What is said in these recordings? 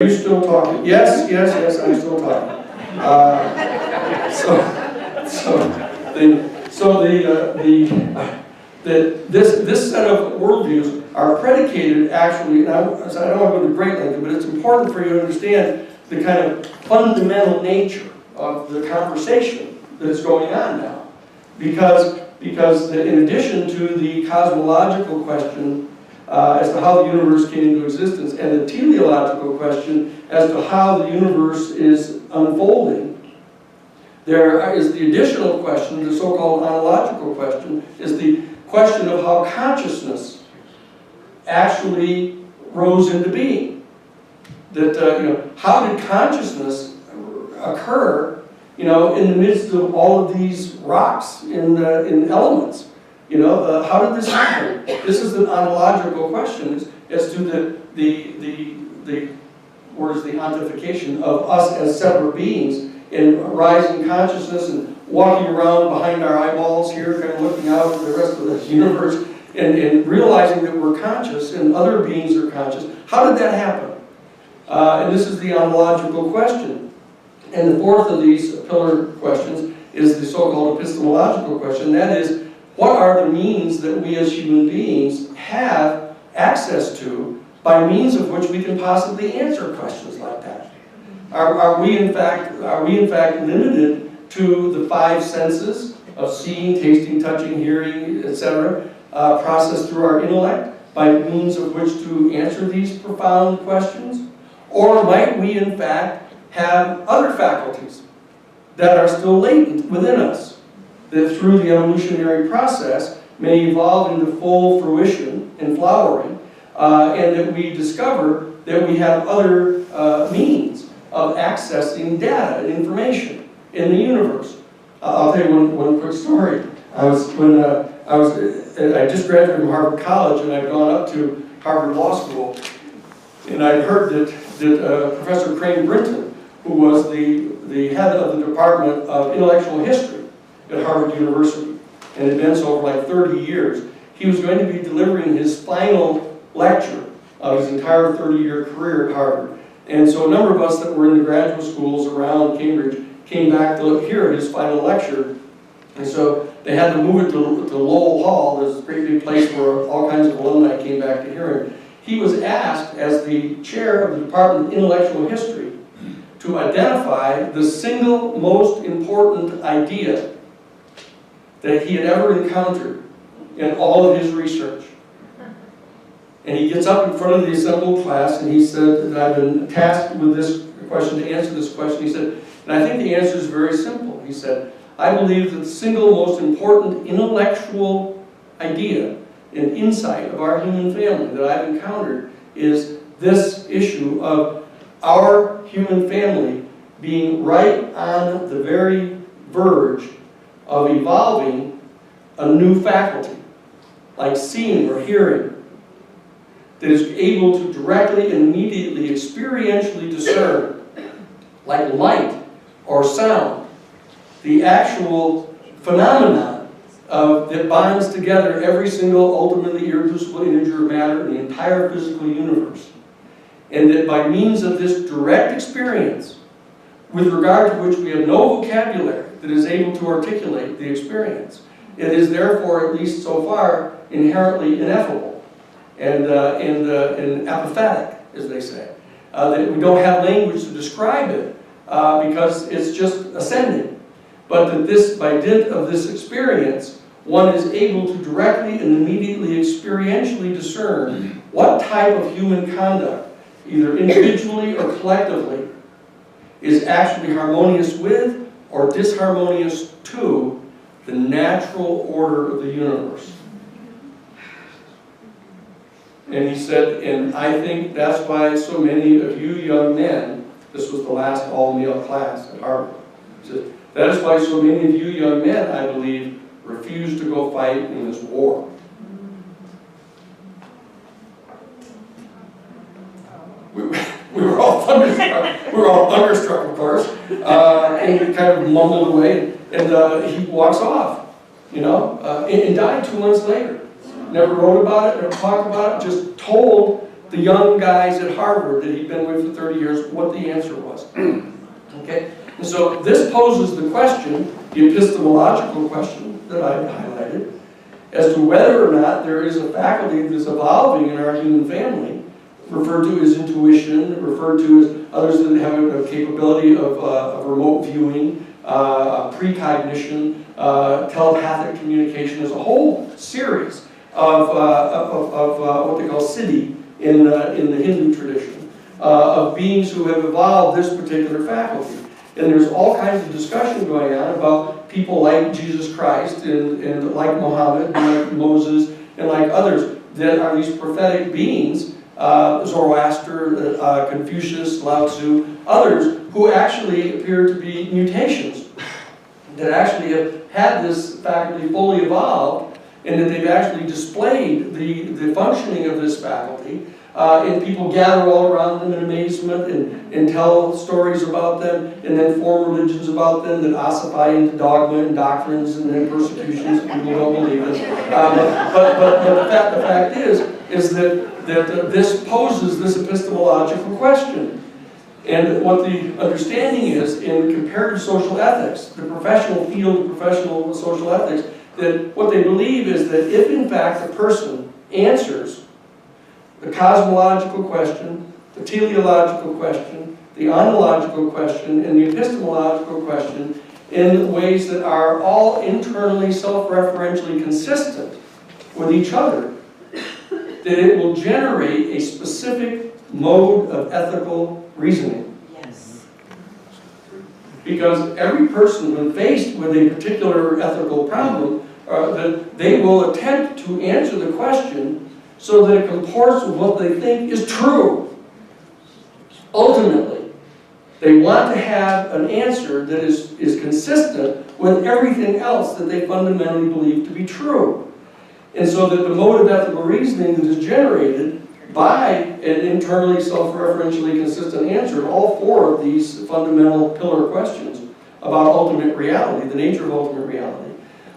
Are you still talking? Yes, yes, yes, I'm still talking. This set of worldviews are predicated actually, and I don't want to go into great length, but it's important for you to understand the kind of fundamental nature of the conversation that's going on now. Because in addition to the cosmological question as to how the universe came into existence, and the teleological question as to how the universe is unfolding, there is the additional question, the so-called ontological question, is the question of how consciousness actually rose into being. That how did consciousness occur, in the midst of all of these rocks in elements? How did this happen? This is an ontological question as to the ontification of us as separate beings in rising consciousness and walking around behind our eyeballs here, kind of looking out at the rest of the universe and realizing that we're conscious and other beings are conscious. How did that happen? And this is the ontological question. And the fourth of these pillar questions is the so-called epistemological question. That is, what are the means that we as human beings have access to by means of which we can possibly answer questions like that? Are we in fact limited to the five senses of seeing, tasting, touching, hearing, etc., processed through our intellect by means of which to answer these profound questions? Or might we in fact have other faculties that are still latent within us, that through the evolutionary process may evolve into full fruition and flowering, and that we discover that we have other means of accessing data and information in the universe? I'll tell you one quick story. I just graduated from Harvard College, and I'd gone up to Harvard Law School, and I'd heard that Professor Crane Brinton, who was the head of the Department of Intellectual History at Harvard University, and had been so for like 30 years, he was going to be delivering his final lecture of his entire 30-year career at Harvard. And so a number of us that were in the graduate schools around Cambridge came back to hear his final lecture. And so they had to move it to Lowell Hall, this great big place where all kinds of alumni came back to hear him. He was asked, as the chair of the Department of Intellectual History, to identify the single most important idea that he had ever encountered in all of his research. And he gets up in front of the assembled class and he said that I've been tasked with this question, to answer this question. He said, and I think the answer is very simple. He said, I believe that the single most important intellectual idea and insight of our human family that I've encountered is this issue of our human family being right on the very verge of evolving a new faculty, like seeing or hearing, that is able to directly and immediately experientially discern, like light or sound, the actual phenomenon that binds together every single ultimately irreducible integer of matter in the entire physical universe. And that by means of this direct experience, with regard to which we have no vocabulary that is able to articulate the experience, it is therefore, at least so far, inherently ineffable and apophatic, as they say. That we don't have language to describe it because it's just ascending. But that this, by dint of this experience, one is able to directly and immediately experientially discern what type of human conduct, either individually or collectively, is actually harmonious with or disharmonious to the natural order of the universe. And he said, and I think that's why so many of you young men, this was the last all-male class at Harvard, he said, that is why so many of you young men, I believe, refuse to go fight in this war. We were all thunderstruck. We were all thunderstruck, of course, and he kind of mumbled away, and he walks off, and died 2 months later. Never wrote about it, never talked about it, just told the young guys at Harvard that he'd been with for 30 years what the answer was. Okay? And so this poses the question, the epistemological question that I highlighted, as to whether or not there is a faculty that's evolving in our human family, referred to as intuition, referred to as others that have a capability of remote viewing, precognition, telepathic communication. There's a whole series of what they call siddhi in the Hindu tradition, of beings who have evolved this particular faculty. And there's all kinds of discussion going on about people like Jesus Christ and like Muhammad, and like Moses, and like others that are these prophetic beings, Zoroaster, Confucius, Lao Tzu, others who actually appear to be mutations that actually have had this faculty fully evolved, and that they've actually displayed the functioning of this faculty. And people gather all around them in amazement and tell stories about them, and then form religions about them that ossify into dogma and doctrines and then persecutions. People don't believe it. But the fact is that this poses this epistemological question. And what the understanding is in comparative social ethics, the professional field of professional social ethics, that what they believe is that if in fact a person answers the cosmological question, the teleological question, the ontological question, and the epistemological question in ways that are all internally self-referentially consistent with each other, that it will generate a specific mode of ethical reasoning. Yes. Because every person, when faced with a particular ethical problem, that they will attempt to answer the question so that it comports with what they think is true. Ultimately, they want to have an answer that is consistent with everything else that they fundamentally believe to be true. And so that the mode of ethical reasoning that is generated by an internally self-referentially consistent answer to all four of these fundamental pillar questions about ultimate reality, the nature of ultimate reality.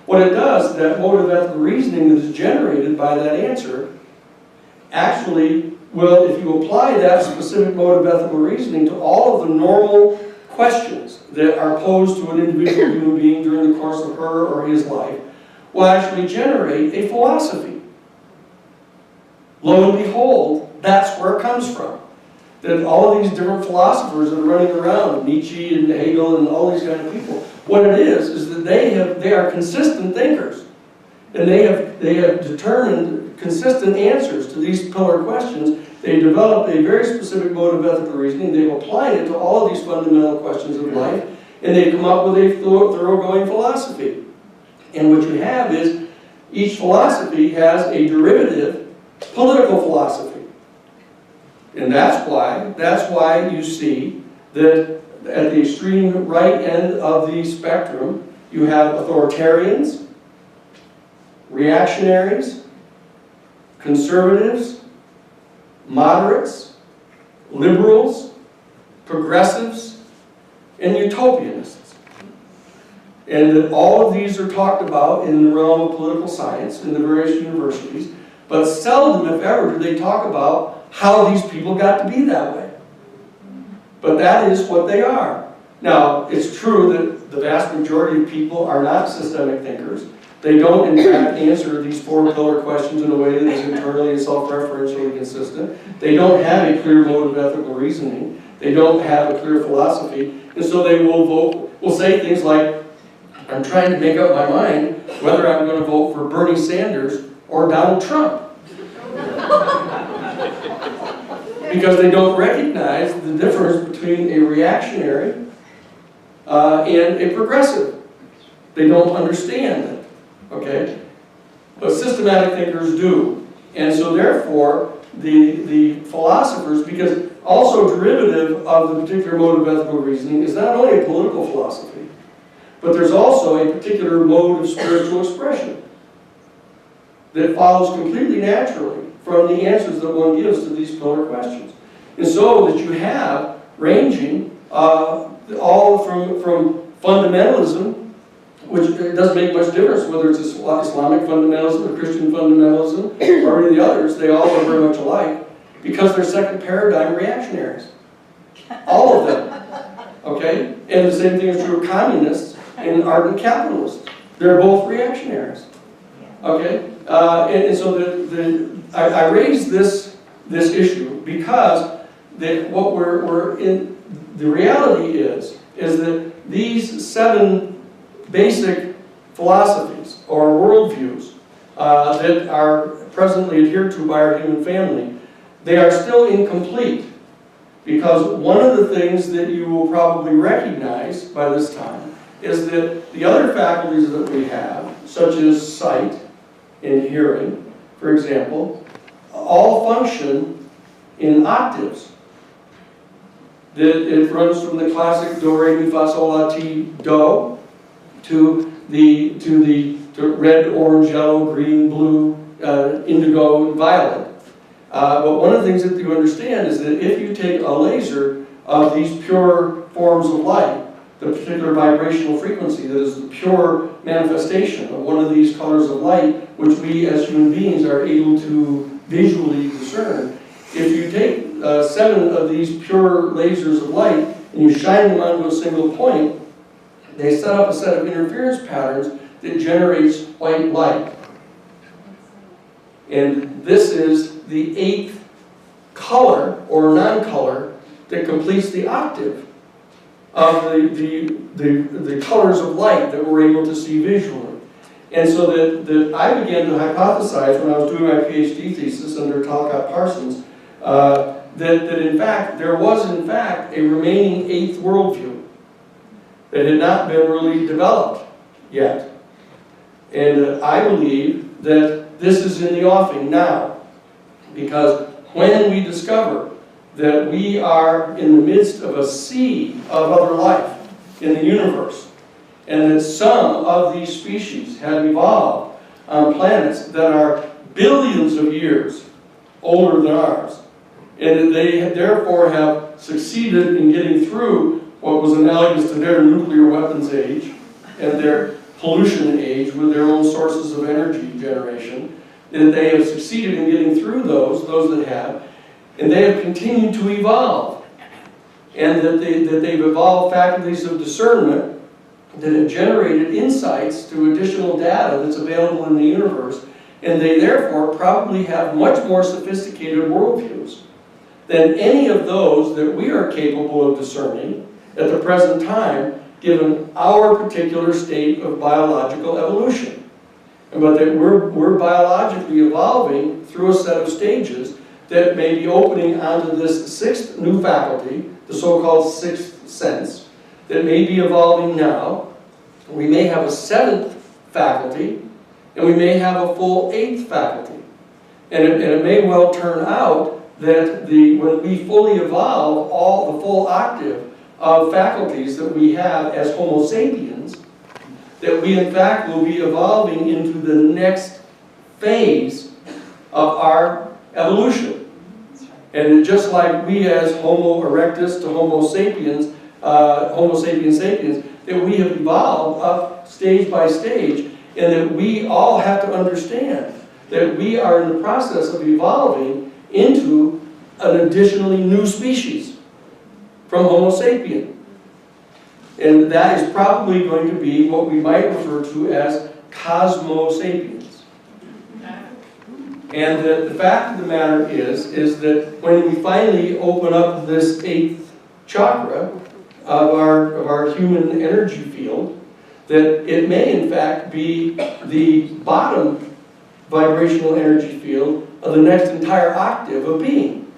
What it does, that mode of ethical reasoning that is generated by that answer, actually will, if you apply that specific mode of ethical reasoning to all of the normal questions that are posed to an individual human being during the course of her or his life, will actually generate a philosophy. Lo and behold, that's where it comes from. That all of these different philosophers that are running around, Nietzsche and Hegel and all these kind of people, what it is that they are consistent thinkers. And they have determined consistent answers to these pillar questions. They developed a very specific mode of ethical reasoning. They've applied it to all of these fundamental questions of life, and they've come up with a thoroughgoing philosophy. And what you have is each philosophy has a derivative political philosophy. And that's why you see that at the extreme right end of the spectrum, you have authoritarians, reactionaries, conservatives, moderates, liberals, progressives, and utopianists. And that all of these are talked about in the realm of political science in the various universities, but seldom, if ever, do they talk about how these people got to be that way. But that is what they are. Now, it's true that the vast majority of people are not systemic thinkers. They don't, in fact, answer these four pillar questions in a way that is internally and self-referentially consistent. They don't have a clear mode of ethical reasoning. They don't have a clear philosophy. And so they will say things like, I'm trying to make up my mind whether I'm going to vote for Bernie Sanders or Donald Trump. Because they don't recognize the difference between a reactionary and a progressive. They don't understand it. Okay? But systematic thinkers do. And so therefore, the philosophers, because also derivative of the particular mode of ethical reasoning is not only a political philosophy, but there's also a particular mode of spiritual expression that follows completely naturally from the answers that one gives to these pillar questions. And so that you have ranging all from fundamentalism, which it doesn't make much difference whether it's Islamic fundamentalism or Christian fundamentalism or any of the others, they all are very much alike, Because they're second paradigm reactionaries. All of them. Okay? And the same thing is true of communists and ardent capitalists. They're both reactionaries. Okay? And so I raise this issue because what we're in, the reality is that these 7 basic philosophies or worldviews that are presently adhered to by our human family, they are still incomplete, because one of the things that you will probably recognize by this time is that the other faculties that we have, such as sight and hearing, for example, all function in octaves. It runs from the classic do, re, mi, fa, sol, la, ti, do to the red, orange, yellow, green, blue, indigo, violet. But one of the things that you understand is that if you take a laser of these pure forms of light, the particular vibrational frequency that is the pure manifestation of one of these colors of light, which we as human beings are able to visually discern, if you take 7 of these pure lasers of light and you shine them onto a single point, they set up a set of interference patterns that generates white light. And this is the 8th color or non-color that completes the octave of the colors of light that we're able to see visually. And so that I began to hypothesize when I was doing my PhD thesis under Talcott Parsons, that in fact, there was in fact a remaining 8th worldview that had not been really developed yet. And I believe that this is in the offing now, because when we discover that we are in the midst of a sea of other life in the universe, and that some of these species have evolved on planets that are billions of years older than ours, and that they therefore have succeeded in getting through what was analogous to their nuclear weapons age and their pollution age with their own sources of energy generation, and they have succeeded in getting through those that have, and they have continued to evolve, and that they've evolved faculties of discernment that have generated insights to additional data that's available in the universe, and they therefore probably have much more sophisticated worldviews than any of those that we are capable of discerning at the present time, given our particular state of biological evolution. But that we're biologically evolving through a set of stages that may be opening onto this 6th new faculty, the so-called 6th sense, that may be evolving now. We may have a 7th faculty, and we may have a full 8th faculty. And it may well turn out that when we fully evolve all the full octave of faculties that we have as Homo sapiens, that we in fact will be evolving into the next phase of our evolution. And just like we as Homo erectus to Homo sapiens, Homo sapiens sapiens, that we have evolved up stage by stage, and that we all have to understand that we are in the process of evolving into an additionally new species from Homo sapien. And that is probably going to be what we might refer to as Cosmo sapiens. And the fact of the matter is that when we finally open up this 8th chakra of our human energy field, that it may in fact be the bottom vibrational energy field of the next entire octave of being.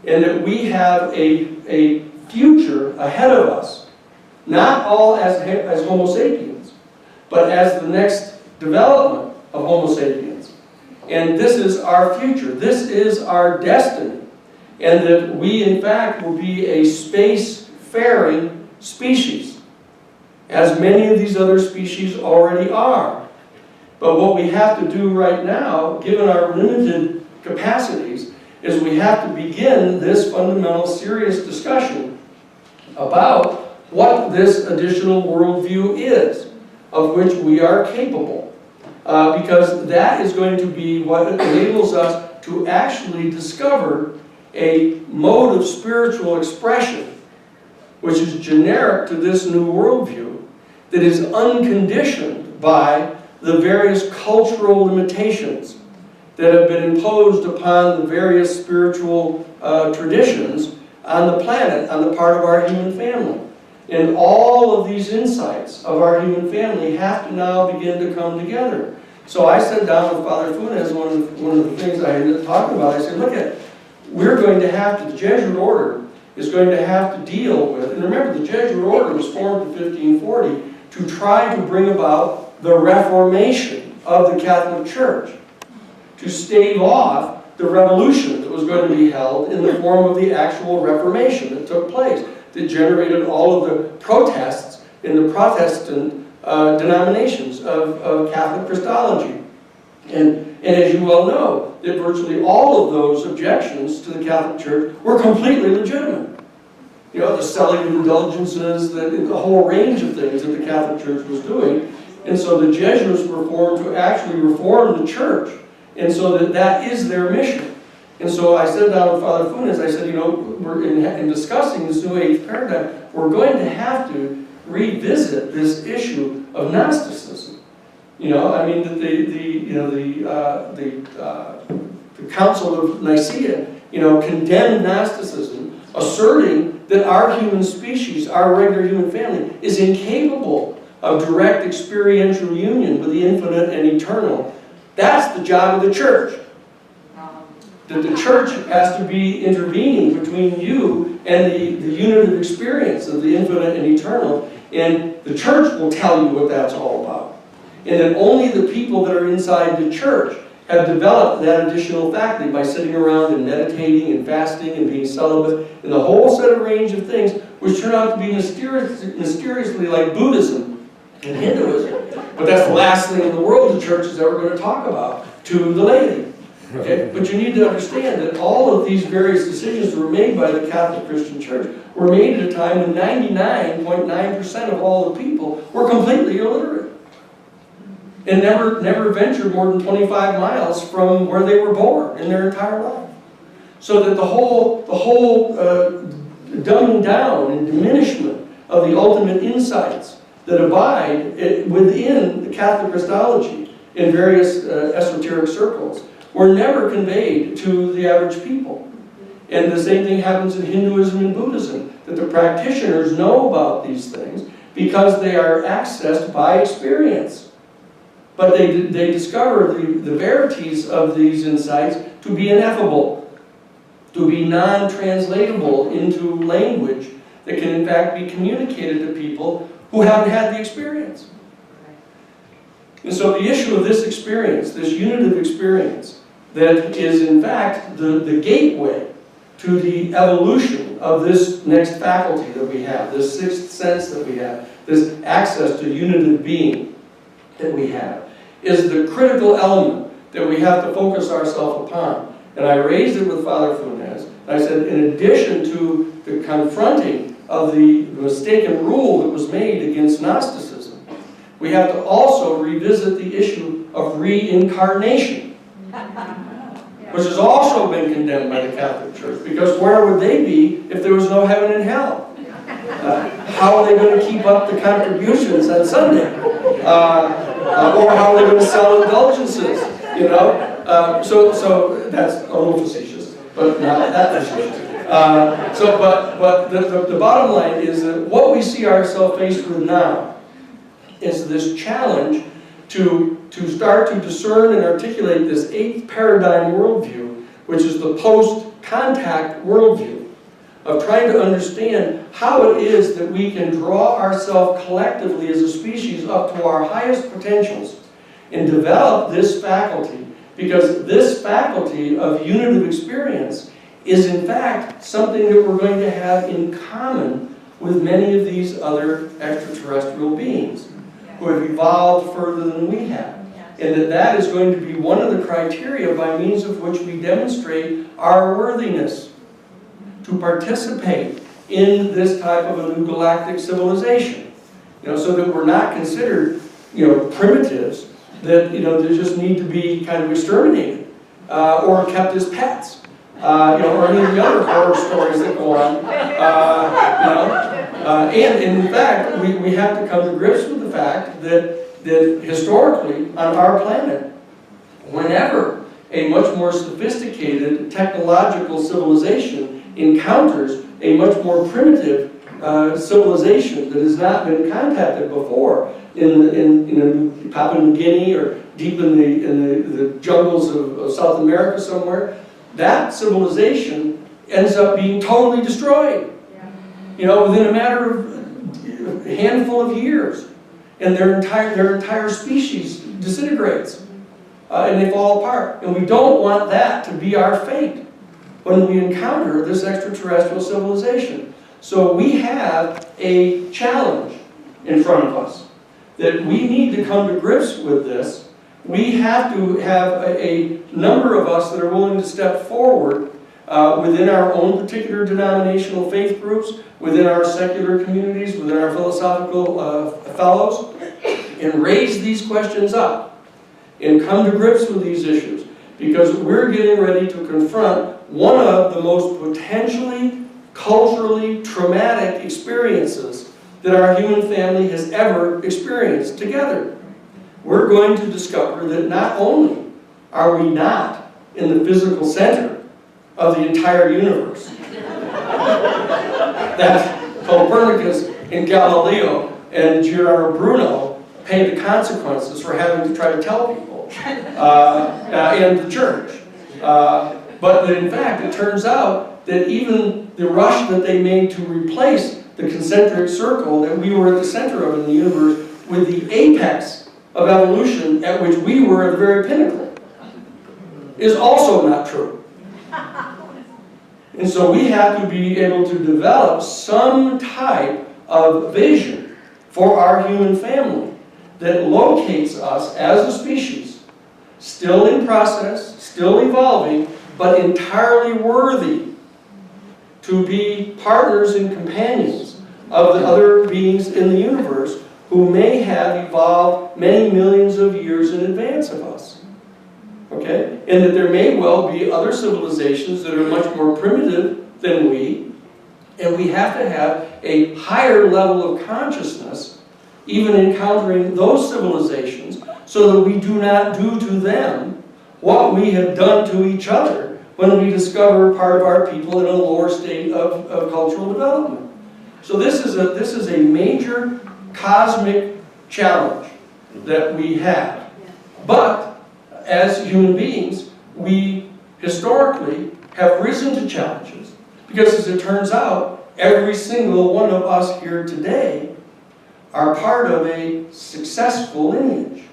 And that we have a future ahead of us, not all as Homo sapiens, but as the next development of Homo sapiens. And this is our future. This is our destiny. And that we, in fact, will be a space-faring species, as many of these other species already are. But what we have to do right now, given our limited capacities, is we have to begin this fundamental, serious discussion about what this additional worldview is, of which we are capable. Because that is going to be what enables us to actually discover a mode of spiritual expression which is generic to this new worldview, that is unconditioned by the various cultural limitations that have been imposed upon the various spiritual traditions on the planet, on the part of our human family. And all of these insights of our human family have to now begin to come together. So I sat down with Father Funes, one of the things I had talked about, I said, look we're going to have to, the Jesuit order is going to have to deal with, and remember the Jesuit order was formed in 1540 to try to bring about the reformation of the Catholic Church, to stave off the revolution that was going to be held in the form of the actual Reformation that took place, that generated all of the protests in the Protestant denominations of Catholic Christology. And as you well know, that virtually all of those objections to the Catholic Church were completely legitimate. You know, the selling of indulgences, the whole range of things that the Catholic Church was doing. And so the Jesuits were formed to actually reform the Church. And so that is their mission. And so I sat down with Father Funes, I said, you know, we're in discussing this New Age paradigm, we're going to have to revisit this issue of Gnosticism. You know, I mean, the Council of Nicaea, you know, condemned Gnosticism, asserting that our human species, our regular human family, is incapable of direct experiential union with the infinite and eternal. That's the job of the Church. That the Church has to be intervening between you and the unit of experience of the infinite and eternal, and the Church will tell you what that's all about. And that only the people that are inside the Church have developed that additional faculty by sitting around and meditating and fasting and being celibate and the whole set of range of things which turn out to be mysteriously like Buddhism and Hinduism. But that's the last thing in the world the Church is ever going to talk about to the laity. Okay? But you need to understand that all of these various decisions that were made by the Catholic Christian Church were made at a time when 99.9% of all the people were completely illiterate. And never ventured more than 25 miles from where they were born in their entire life. So that the whole dumbing down and diminishment of the ultimate insights that abide within the Catholic Christology in various esoteric circles were never conveyed to the average people. And the same thing happens in Hinduism and Buddhism, that the practitioners know about these things because they are accessed by experience. But they discover the verities of these insights to be ineffable, to be non-translatable into language that can in fact be communicated to people who haven't had the experience. And so the issue of this experience, this unitive experience, that is in fact the gateway to the evolution of this next faculty that we have, this sixth sense that we have, this access to unitive being that we have, is the critical element that we have to focus ourselves upon. And I raised it with Father Funes, and I said, in addition to the confronting of the mistaken rule that was made against Gnosticism, we have to also revisit the issue of reincarnation, which has also been condemned by the Catholic Church, because where would they be if there was no heaven and hell? How are they going to keep up the contributions on Sunday? Or how are they going to sell indulgences? You know? So that's a little facetious, but not that facetious. But the bottom line is that what we see ourselves faced with now is this challenge to start to discern and articulate this eighth paradigm worldview, which is the post-contact worldview, of trying to understand how it is that we can draw ourselves collectively as a species up to our highest potentials and develop this faculty, because this faculty of unitive experience is in fact something that we're going to have in common with many of these other extraterrestrial beings who have evolved further than we have. And that is going to be one of the criteria by means of which we demonstrate our worthiness to participate in this type of a new galactic civilization. You know, so that we're not considered, you know, primitives that, you know, they just need to be kind of exterminated. or kept as pets. Or any of the other horror stories that go on. And in fact, we have to come to grips with the fact that historically on our planet, whenever a much more sophisticated technological civilization encounters a much more primitive civilization that has not been contacted before in Papua New Guinea or deep in the jungles of South America somewhere, that civilization ends up being totally destroyed. Within a matter of a handful of years, and their entire species disintegrates, and they fall apart. And we don't want that to be our fate when we encounter this extraterrestrial civilization. So we have a challenge in front of us that we need to come to grips with this. We have to have a number of us that are willing to step forward within our own particular denominational faith groups, within our secular communities, within our philosophical fellows, and raise these questions up and come to grips with these issues, because we're getting ready to confront one of the most potentially culturally traumatic experiences that our human family has ever experienced together. We're going to discover that not only are we not in the physical center of the entire universe, that Copernicus and Galileo and Giordano Bruno paid the consequences for having to try to tell people, and the church. But that in fact it turns out that even the rush that they made to replace the concentric circle that we were at the center of in the universe with the apex of evolution at which we were at the very pinnacle is also not true. And so we have to be able to develop some type of vision for our human family that locates us as a species, still in process, still evolving, but entirely worthy to be partners and companions of the other beings in the universe who may have evolved many millions of years in advance of us. Okay? And that there may well be other civilizations that are much more primitive than we, and we have to have a higher level of consciousness even encountering those civilizations so that we do not do to them what we have done to each other when we discover part of our people in a lower state of cultural development. So this is a major cosmic challenge that we have. But as human beings, we historically have risen to challenges, because as it turns out, every single one of us here today are part of a successful lineage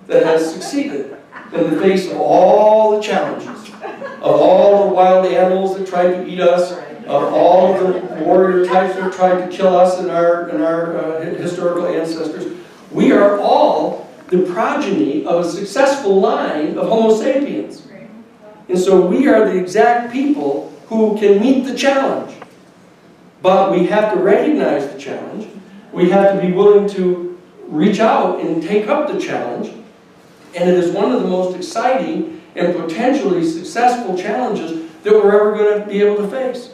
that has succeeded in the face of all the challenges, of all the wild animals that tried to eat us, of all of the warrior types that tried to kill us and our historical ancestors. We are all the progeny of a successful line of Homo sapiens. And so we are the exact people who can meet the challenge. But we have to recognize the challenge. We have to be willing to reach out and take up the challenge. And it is one of the most exciting and potentially successful challenges that we're ever going to be able to face.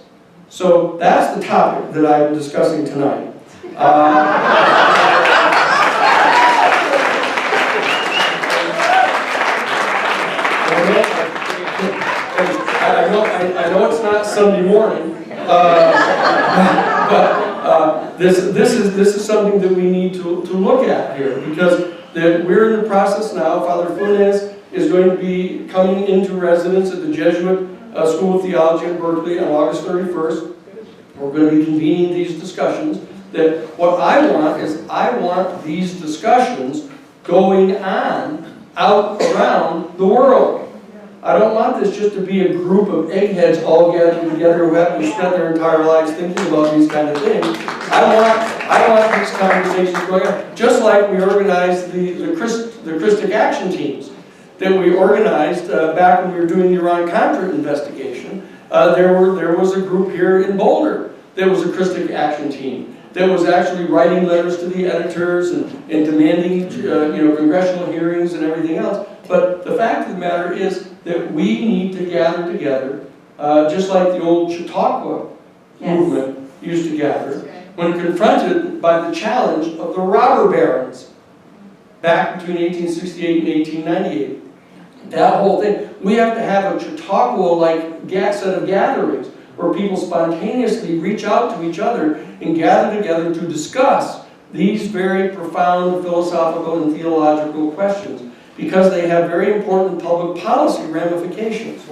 So that's the topic that I'm discussing tonight. I know it's not Sunday morning, but this is something that we need to look at here, because we're in the process now. Father Funes is going to be coming into residence at the Jesuit School of Theology in Berkeley on August 31st. We're going to be convening these discussions. That what I want is, I want these discussions going on out around the world. I don't want this just to be a group of eggheads all gathered together who happen to spend their entire lives thinking about these kind of things. I want these conversations going on, just like we organized the Christic action teams that we organized back when we were doing the Iran-Contra investigation. There was a group here in Boulder that was a Christic action team that was actually writing letters to the editors and demanding congressional hearings and everything else. But the fact of the matter is, that we need to gather together, just like the old Chautauqua movement used to gather, when confronted by the challenge of the robber barons back between 1868 and 1898. That whole thing. We have to have a Chautauqua-like set of gatherings where people spontaneously reach out to each other and gather together to discuss these very profound philosophical and theological questions, because they have very important public policy ramifications.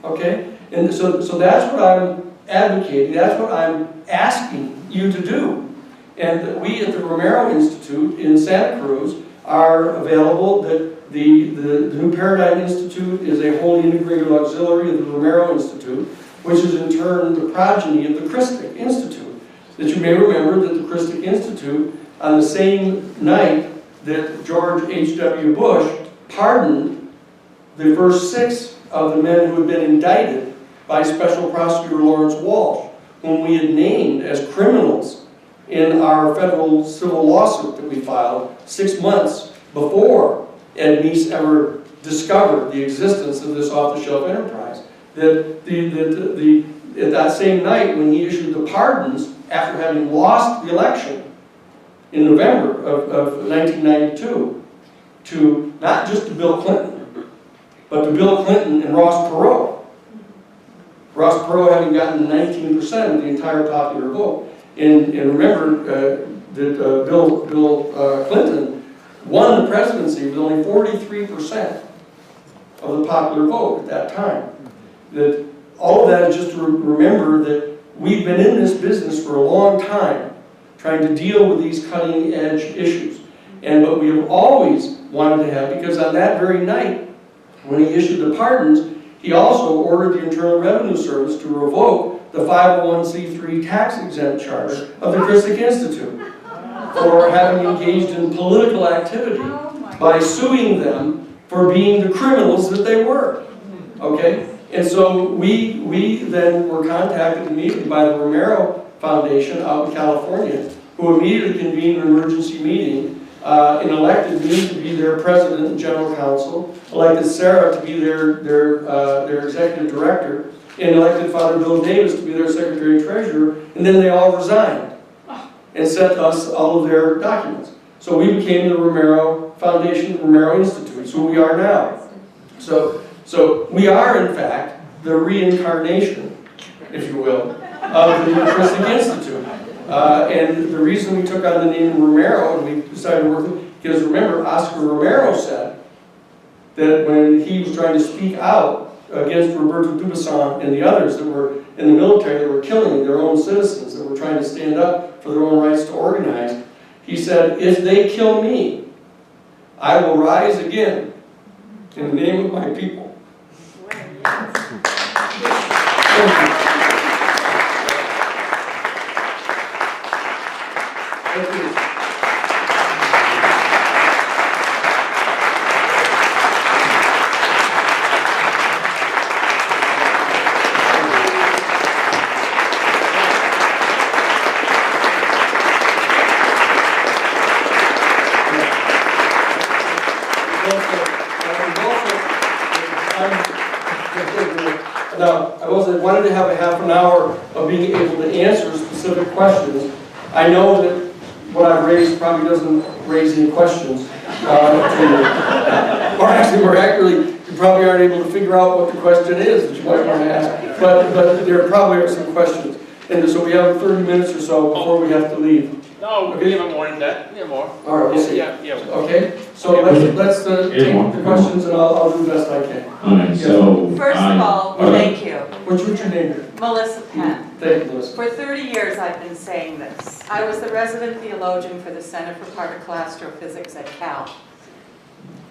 Okay? And so that's what I'm advocating, that's what I'm asking you to do. And we at the Romero Institute in Santa Cruz are available. That the New Paradigm Institute is a wholly integrated auxiliary of the Romero Institute, which is in turn the progeny of the Christic Institute. That you may remember that the Christic Institute, on the same night that George H.W. Bush pardoned the first 6 of the men who had been indicted by Special Prosecutor Lawrence Walsh, whom we had named as criminals in our federal civil lawsuit that we filed 6 months before Ed Meese ever discovered the existence of this off-the-shelf enterprise. That at that same night, when he issued the pardons after having lost the election in November of 1992, to not just to Bill Clinton, but to Bill Clinton and Ross Perot. Ross Perot having gotten 19% of the entire popular vote. And remember that Bill Clinton won the presidency with only 43% of the popular vote at that time. That all of that is just to remember that we've been in this business for a long time, trying to deal with these cutting edge issues. But we have always wanted to have, because on that very night, when he issued the pardons, he also ordered the Internal Revenue Service to revoke the 501c3 tax-exempt charter of the Christic Institute for having engaged in political activity by suing them for being the criminals that they were. Okay? And so we then were contacted immediately by the Romero Foundation out in California, who immediately convened an emergency meeting and elected me to be their president and general counsel, elected Sarah to be their executive director, and elected Father Bill Davis to be their secretary treasurer, and then they all resigned and sent us all of their documents. So we became the Romero Foundation, Romero Institute, so we are now. So we are, in fact, the reincarnation, if you will, of the Christic Institute. And the reason we took on the name Romero and we decided to work with it, because remember, Oscar Romero said that when he was trying to speak out against Roberto Dubuisson and the others that were in the military that were killing their own citizens, that were trying to stand up for their own rights to organize, he said, if they kill me, I will rise again in the name of my people. Thank you. Thank you. Now, I wanted to have a half an hour of being able to answer specific questions. I know that what I've raised probably doesn't raise any questions to you. Or actually, more accurately, you probably aren't able to figure out what the question is that you might want to ask. But there probably are some questions. And so we have 30 minutes or so before we have to leave. No, we have more than that. We have more. All right, we'll see. Yeah. Okay, so let's take the questions and I'll do the best I can. All right, so first of all, thank you. What's your name? Melissa Penn. Thank you, Melissa. For 30 years I've been saying this. I was the resident theologian for the Center for Particle Astrophysics at Cal.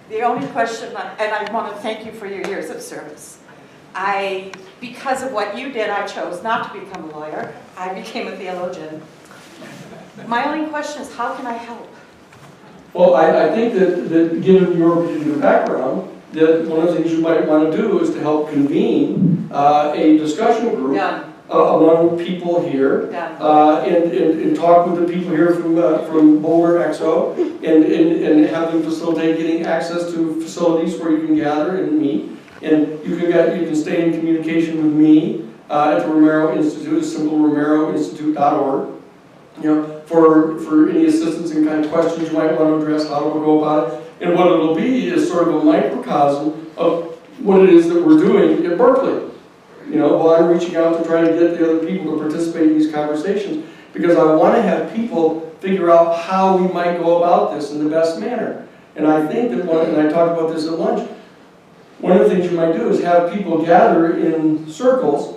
The only question, and I want to thank you for your years of service. Because of what you did, I chose not to become a lawyer. I became a theologian. My only question is, how can I help? Well, I think that given your particular background, that one of the things you might want to do is to help convene a discussion group among people here, and talk with the people here from Boulder Exo, and have them facilitate getting access to facilities where you can gather and meet, And you can stay in communication with me at the Romero Institute, it's simple romeroinstitute.org. For any assistance and kind of questions you might want to address, how to go about it. And what it'll be is sort of a microcosm of what it is that we're doing at Berkeley. While I'm reaching out to try to get the other people to participate in these conversations, because I want to have people figure out how we might go about this in the best manner. And I think that and I talked about this at lunch, one of the things you might do is have people gather in circles.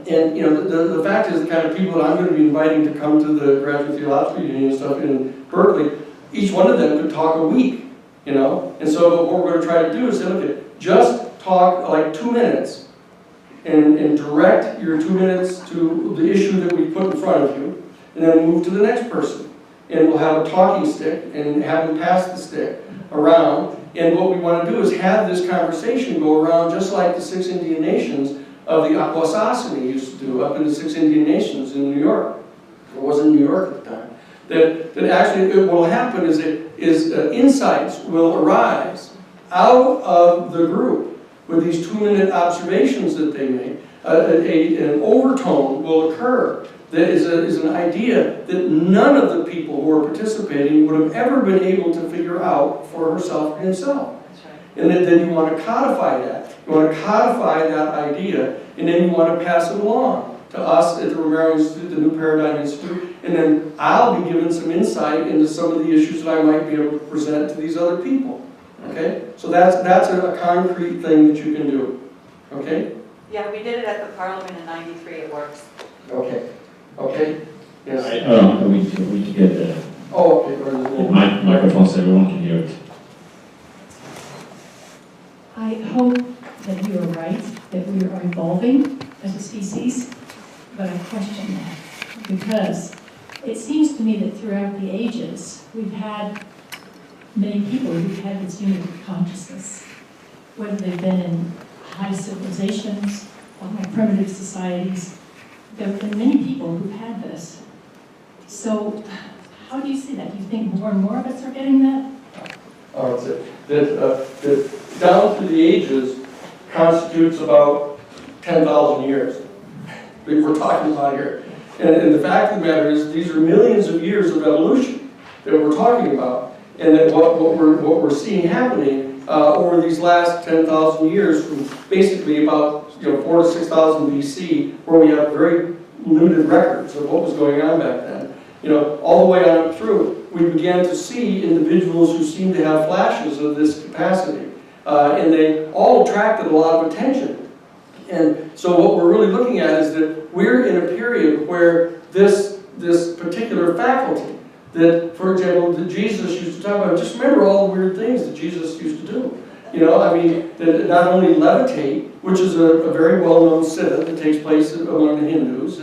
And the fact is, the kind of people that I'm going to be inviting to come to the Graduate Theological Union and stuff in Berkeley, each one of them could talk a week, And so what we're going to try to do is say, okay, just talk like 2 minutes and direct your 2 minutes to the issue that we put in front of you, and then move to the next person. And we'll have a talking stick and have them pass the stick around. And what we want to do is have this conversation go around just like the 6 Indian nations of the Akwesasne used to do up in the 6 Indian nations in New York. It wasn't New York at the time. That actually what will happen is insights will arise out of the group with these 2-minute observations that they make. An overtone will occur that is an idea that none of the people who are participating would have ever been able to figure out for herself or himself. And then you want to codify that. You want to codify that idea, and then you want to pass it along to us at the Romero Institute, the New Paradigm Institute, and then I'll be given some insight into some of the issues that I might be able to present to these other people. Okay? So that's a concrete thing that you can do. Okay? Yeah, we did it at the Parliament in '93. It works. Okay. Okay? Yes. We can get the microphone so everyone can hear it. I hope that you are right, that we are evolving as a species, but I question that because it seems to me that throughout the ages, we've had many people who've had this unity of consciousness, whether they've been in high civilizations or like primitive societies. There have been many people who've had this. So how do you see that? Do you think more and more of us are getting that? That down through the ages constitutes about 10,000 years that we're talking about here. And the fact of the matter is, these are millions of years of evolution that we're talking about. And that what we're seeing happening over these last 10,000 years, from basically about 4,000 to 6,000 BC, where we have very limited records of what was going on back then. All the way on up through, we began to see individuals who seemed to have flashes of this capacity. And they all attracted a lot of attention. And so what we're really looking at is that we're in a period where this particular faculty that, for example, that Jesus used to talk about, just remember all the weird things that Jesus used to do. That not only levitate, which is a very well-known siddha that takes place among the Hindus,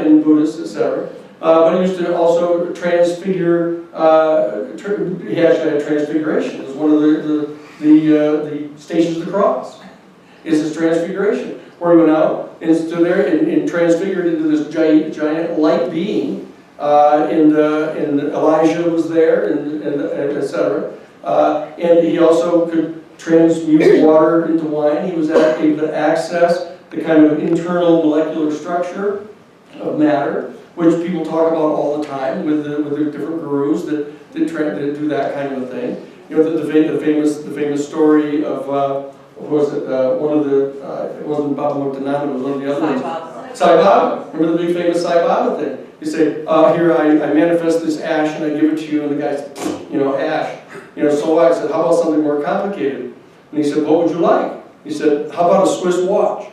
in Buddhists, etc., but he used to also transfigure, he actually had transfiguration as one of the stations of the cross, is his transfiguration, where he went out and stood there and transfigured into this giant light being, and Elijah was there, and etc. And he also could transmute water into wine. He was able to access the kind of internal molecular structure of matter, which people talk about all the time with the different gurus that do that kind of a thing. The famous story of was it one of the it wasn't Baba Muktananda, it was one of the other ones. Sai Baba. Remember the big famous Sai Baba thing? You say, here I manifest this ash and I give it to you, and the guy's, ash. So what? I said, how about something more complicated? And he said, what would you like? He said, how about a Swiss watch?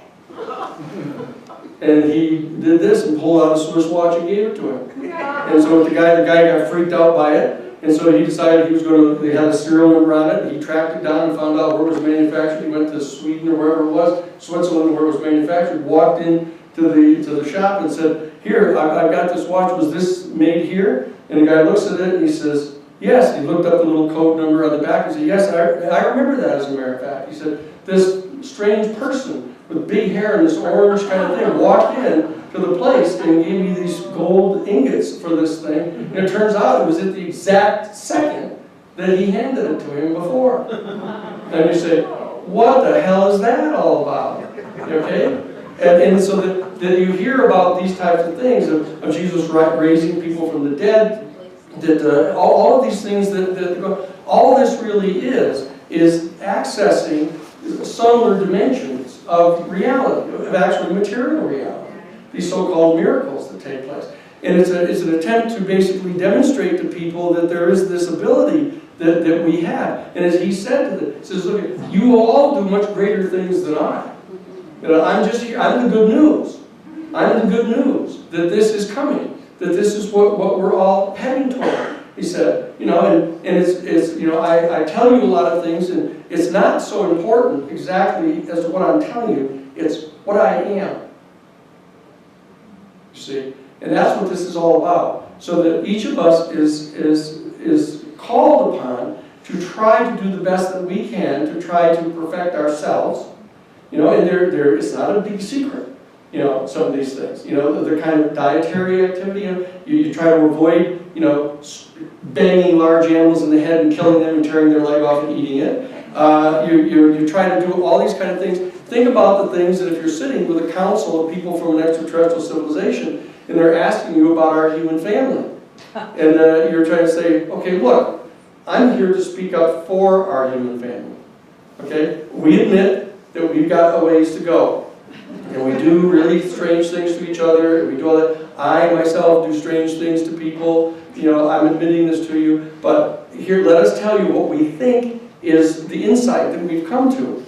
And he did this and pulled out a Swiss watch and gave it to him. And so the guy got freaked out by it. And so he decided he was going to, they had a serial number on it. And he tracked it down and found out where it was manufactured. He went to Sweden or wherever it was, Switzerland, where it was manufactured, walked in to the shop and said, here, I've got this watch. Was this made here? And the guy looks at it and he says, yes. He looked up the little code number on the back and said, yes, I remember that, as a matter of fact. He said, this strange person with big hair and this orange kind of thing walked in to the place and gave me these gold ingots for this thing. And it turns out it was at the exact second that he handed it to him before. And you say, what the hell is that all about? Okay? And so that you hear about these types of things, of Jesus raising people from the dead, that all of these things all this really is accessing subtler dimensions of reality, of actually material reality, these so-called miracles that take place. And it's an attempt to basically demonstrate to people that there is this ability that we have. And as he said to them, he says, look, you will all do much greater things than I. I'm just here, I'm the good news. I'm the good news that this is coming, that this is what we're all heading toward. He said, and it's I tell you a lot of things, and it's not so important exactly as what I'm telling you, it's what I am. You see? And that's what this is all about. So that each of us is called upon to try to do the best that we can to try to perfect ourselves. And it's not a big secret. Some of these things. They're kind of dietary activity. You try to avoid, banging large animals in the head and killing them and tearing their leg off and eating it. You try to do all these kind of things. Think about the things that if you're sitting with a council of people from an extraterrestrial civilization and they're asking you about our human family. And you're trying to say, okay, look, I'm here to speak up for our human family. Okay? We admit that we've got a ways to go. And we do really strange things to each other, and we do all that. I myself do strange things to people. I'm admitting this to you. But here, let us tell you what we think is the insight that we've come to.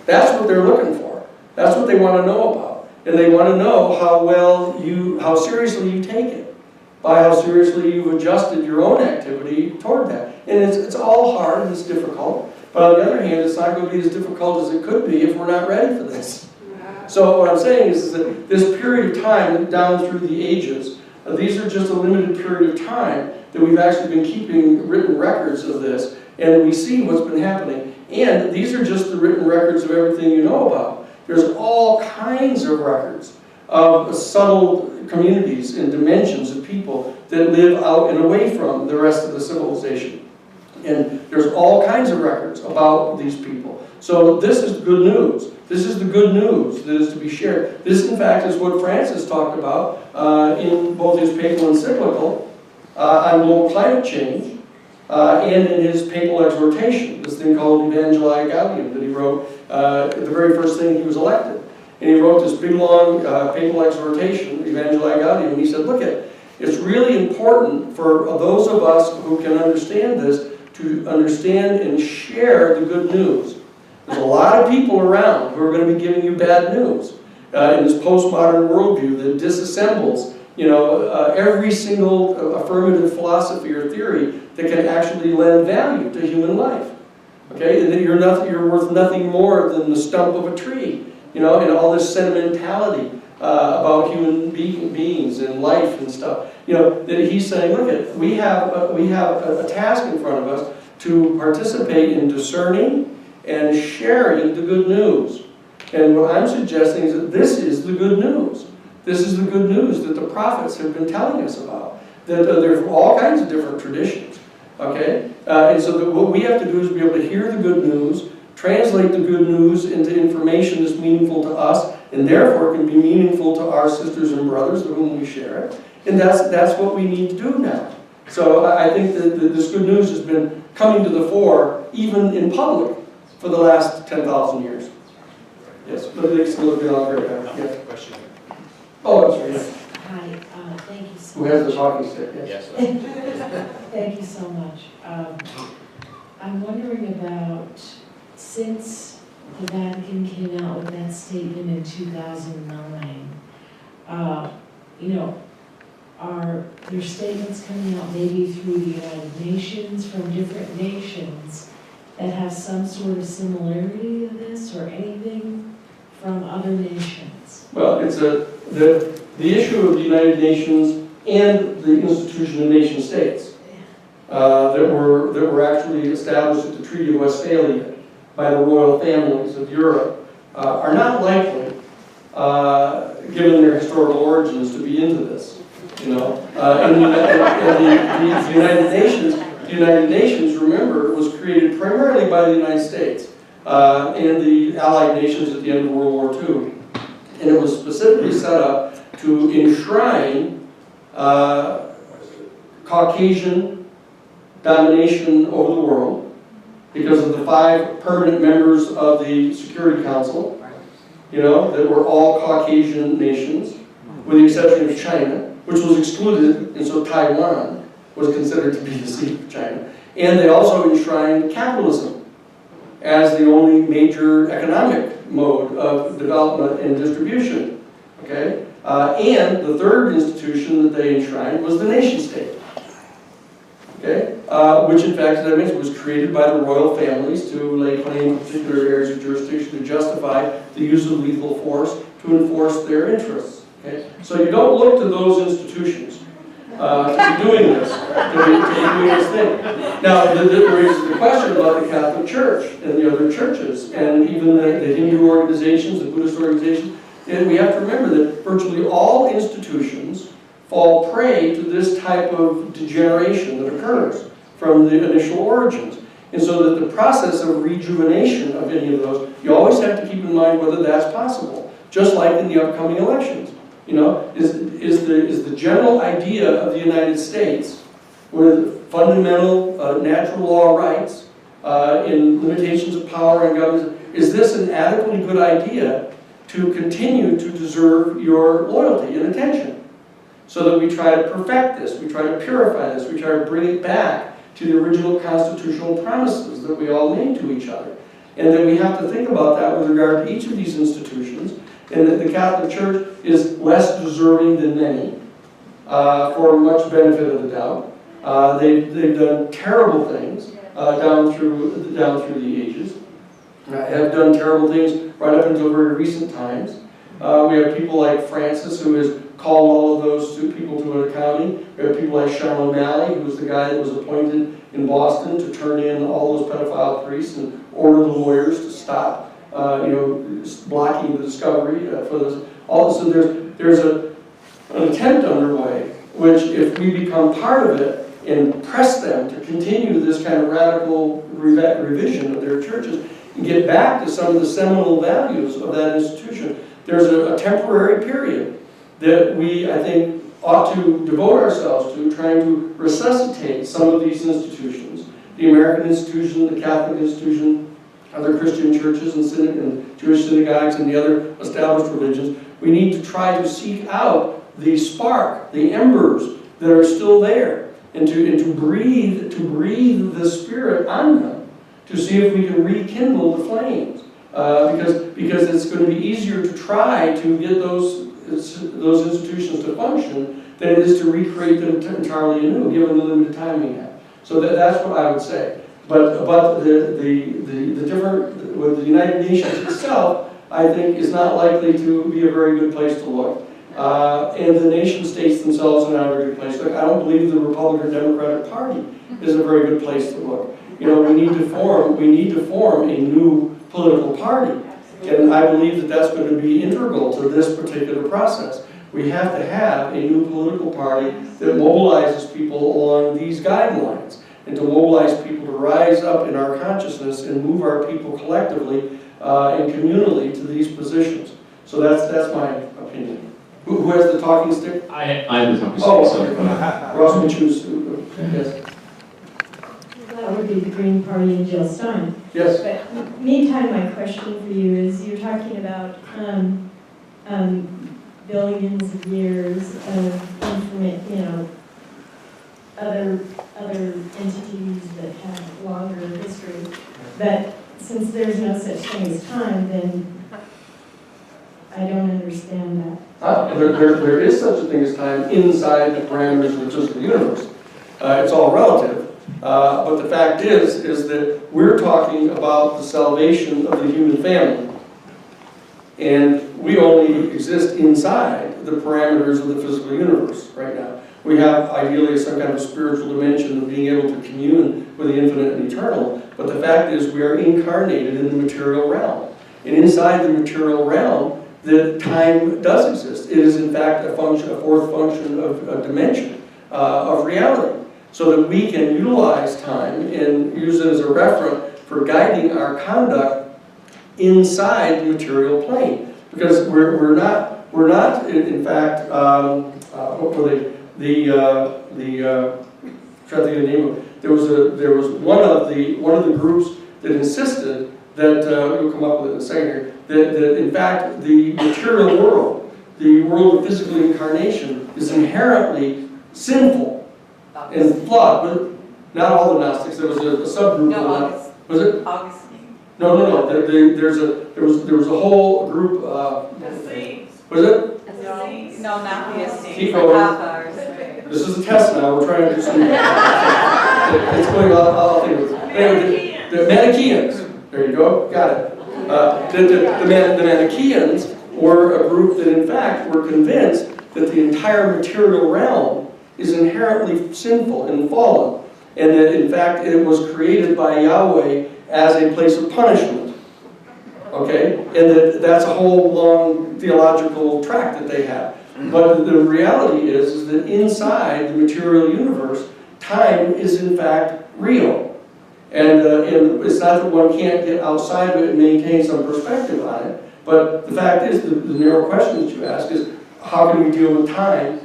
That's what they're looking for. That's what they want to know about. And they want to know how seriously you take it, by how seriously you've adjusted your own activity toward that. And it's all hard and it's difficult. But on the other hand, it's not going to be as difficult as it could be if we're not ready for this. So what I'm saying is that this period of time down through the ages, these are just a limited period of time that we've actually been keeping written records of this, and we see what's been happening. And these are just the written records of everything you know about. There's all kinds of records of subtle communities and dimensions of people that live out and away from the rest of the civilization. And there's all kinds of records about these people. So this is good news. This is the good news that is to be shared. This, in fact, is what Francis talked about in both his papal encyclical on global climate change and in his papal exhortation, this thing called Evangelii Gaudium that he wrote the very first thing he was elected. And he wrote this big, long papal exhortation, Evangelii Gaudium, and he said, look, it's really important for those of us who can understand this to understand and share the good news. There's a lot of people around who are going to be giving you bad news in this postmodern worldview that disassembles, every single affirmative philosophy or theory that can actually lend value to human life. Okay, and that you're worth nothing more than the stump of a tree. And all this sentimentality about human beings and life and stuff. That he's saying, look, we have a task in front of us to participate in discerning and sharing the good news. And what I'm suggesting is that this is the good news. This is the good news that the prophets have been telling us about. That there's all kinds of different traditions. Okay? And so what we have to do is be able to hear the good news, translate the good news into information that's meaningful to us, and therefore can be meaningful to our sisters and brothers with whom we share it. And that's what we need to do now. So I think that this good news has been coming to the fore, even in public, for the last 10,000 years. Yes, but it's still beyond great time. Yeah. Question. Oh, that's right. Yes. Hi, thank you so Who much. has the talking stick? Yes. Thank you so much. I'm wondering about, since the Vatican came out with that statement in 2009, are there statements coming out maybe through the United Nations from different nations that have some sort of similarity to this, or anything from other nations? Well, it's the issue of the United Nations and the institution of nation states that were actually established at the Treaty of Westphalia by the royal families of Europe are not likely, given their historical origins, to be into this. And the United Nations, remember, was created primarily by the United States. and the Allied nations at the end of World War II. And it was specifically set up to enshrine Caucasian domination over the world because of the 5 permanent members of the Security Council, that were all Caucasian nations, with the exception of China, which was excluded, and so Taiwan was considered to be the seat of China. And they also enshrined capitalism as the only major economic mode of development and distribution. Okay? And the third institution that they enshrined was the nation state. Okay? Which in fact, as I mentioned, was created by the royal families to lay claim to particular areas of jurisdiction to justify the use of lethal force to enforce their interests. Okay? So you don't look to those institutions to be doing this, to be doing this thing. Now, there raises the question about the Catholic Church and the other churches, and even the Hindu organizations, the Buddhist organizations. And we have to remember that virtually all institutions fall prey to this type of degeneration that occurs from the initial origins. And so that the process of rejuvenation of any of those, you always have to keep in mind whether that's possible, just like in the upcoming elections. Is the general idea of the United States with fundamental natural law rights in limitations of power and government, is this an adequately good idea to continue to deserve your loyalty and attention? So that we try to perfect this, we try to purify this, we try to bring it back to the original constitutional promises that we all made to each other. And then we have to think about that with regard to each of these institutions, and that the Catholic Church is less deserving than many, for much benefit of the doubt. They've done terrible things down through the ages, have done terrible things right up until very recent times. We have people like Francis, who has called all of those people to an accounting. We have people like Sean O'Malley, who was the guy that was appointed in Boston to turn in all those pedophile priests and order the lawyers to stop blocking the discovery for this. Also, there's an attempt underway, which if we become part of it and press them to continue this kind of radical revision of their churches and get back to some of the seminal values of that institution, there's a temporary period that we, I think, ought to devote ourselves to trying to resuscitate some of these institutions. The American institution, the Catholic institution, other Christian churches and Jewish synagogues and the other established religions. We need to try to seek out the spark, the embers that are still there, and to breathe the Spirit on them, to see if we can rekindle the flames. Because it's going to be easier to try to get those institutions to function than it is to recreate them entirely anew, given the limited time we have. So that's what I would say. But the different with the United Nations itself, I think, is not likely to be a very good place to look. And the nation states themselves are not a very good place to look. I don't believe the Republican or Democratic Party is a very good place to look. We need to form a new political party. And I believe that that's going to be integral to this particular process. We have to have a new political party that mobilizes people along these guidelines, and to mobilize people to rise up in our consciousness and move our people collectively and communally to these positions. So that's my opinion. Who has the talking stick? I have the talking stick. Oh, so, Ross can choose. Yes. That would be the Green Party and Jill Stein. Yes. But meantime, my question for you is, you're talking about billions of years of other entities that have longer history. But since there's no such thing as time, then I don't understand that. There is such a thing as time inside the parameters of the physical universe. It's all relative. But the fact is that we're talking about the salvation of the human family. And we only exist inside the parameters of the physical universe right now. We have ideally some kind of spiritual dimension of being able to commune with the infinite and eternal. But the fact is we are incarnated in the material realm. And inside the material realm, the time does exist. It is in fact a fourth function of a dimension of reality. So that we can utilize time and use it as a referent for guiding our conduct inside the material plane, because we're not in fact hopefully trying to think of the name of it. There was one of the groups that insisted that we'll come up with it in a second here, that in fact the material world, the world of physical incarnation, is inherently sinful and flawed. But not all the Gnostics. There was a subgroup. No, August. Was it? Augustine. No. There was a whole group. Was it? No, not the Essenes. Keep going. This is a test now. We're trying to do something. It's going on. I'll think of it. Anyway, the Manichaeans. There you go. Got it. The Manichaeans were a group that, in fact, were convinced that the entire material realm is inherently sinful and fallen, and that, in fact, it was created by Yahweh as a place of punishment. Okay? And that's a whole long theological track that they have. But the reality is that inside the material universe, time is, in fact, real. And it's not that one can't get outside of it and maintain some perspective on it, but the fact is, the narrow question that you ask is, how can we deal with time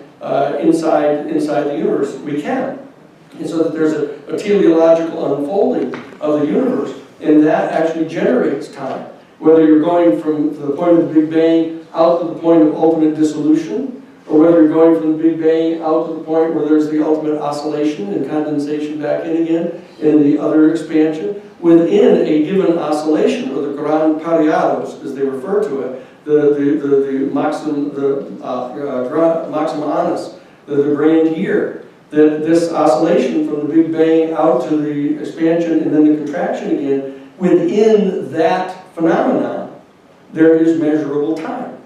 inside the universe? We can. And so that there's a teleological unfolding of the universe, and that actually generates time. Whether you're going from the point of the Big Bang out to the point of ultimate dissolution, or whether you're going from the Big Bang out to the point where there's the ultimate oscillation and condensation back in again, and the other expansion, within a given oscillation, or the Gran Pariados, as they refer to it, the Maxim Annus, the grand year, that this oscillation from the Big Bang out to the expansion and then the contraction again, within that phenomenon, there is measurable time,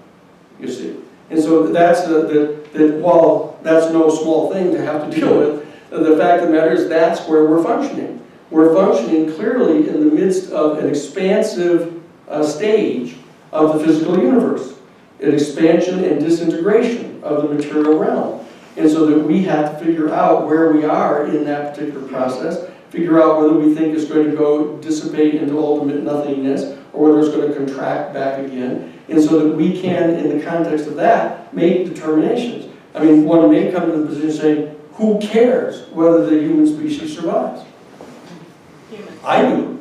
you see. And so that's that while that's no small thing to have to deal with, the fact of the matter is that's where we're functioning. We're functioning clearly in the midst of an expansive stage of the physical universe, an expansion and disintegration of the material realm. And so that we have to figure out where we are in that particular process, figure out whether we think it's going to go dissipate into ultimate nothingness, or whether it's going to contract back again, and so that we can, in the context of that, make determinations. I mean, one may come to the position saying, who cares whether the human species survives? I do.